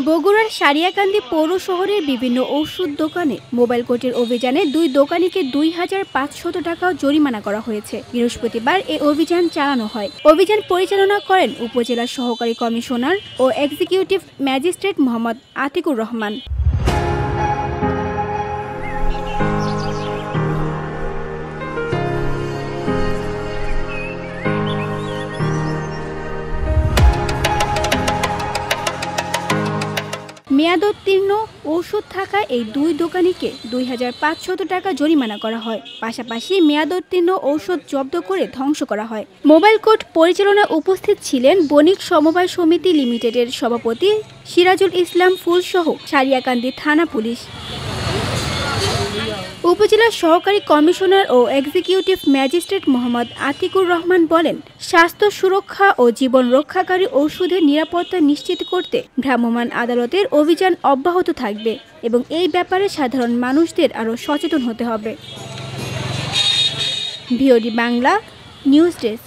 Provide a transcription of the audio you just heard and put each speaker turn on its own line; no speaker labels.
বগুড়ার সারিয়াকান্দি পৌর শহরের বিভিন্ন ওষুধ দোকানে মোবাইল কোর্টের অভিযানে 2 দোকানিকে 2500 টাকা জরিমানা করা হয়েছে। বৃহস্পতিবার এই অভিযান চালানো হয়। অভিযান পরিচালনা করেন উপজেলা সহকারী কমিশনার ও এক্সিকিউটিভ ম্যাজিস্ট্রেট মোহাম্মদ আতিকুর রহমান। মেয়াদোত্তীর্ণ ঔষধ থাকা এই 2 দোকানিকে 2500 টাকা জরিমানা করা হয়। পাশাপাশি মেয়াদোত্তীর্ণ ঔষধ জব্দ করে ধ্বংস করা হয়। মোবাইল কোর্ট পরিচালনায় উপস্থিত ছিলেন বণিক সমবায় সমিতি লিমিটেডের সভাপতি সিরাজুল ইসলাম ফুলসহ সারিয়াকান্দি থানা পুলিশ। উপজেলা সহকারী কমিশনার ও এক্সিকিউটিভ ম্যাজিস্ট্রেট মোহাম্মদ আতিকুর রহমান বলেন, স্বাস্থ্য সুরক্ষা ও জীবন রক্ষাকারী ঔষধের নিরাপত্তা নিশ্চিত করতে ভ্রাম্যমাণ আদালতের অভিযান অব্যাহত থাকবে এবং এই ব্যাপারে সাধারণ মানুষদের আরও সচেতন হতে হবে। VOD Bangla news desk.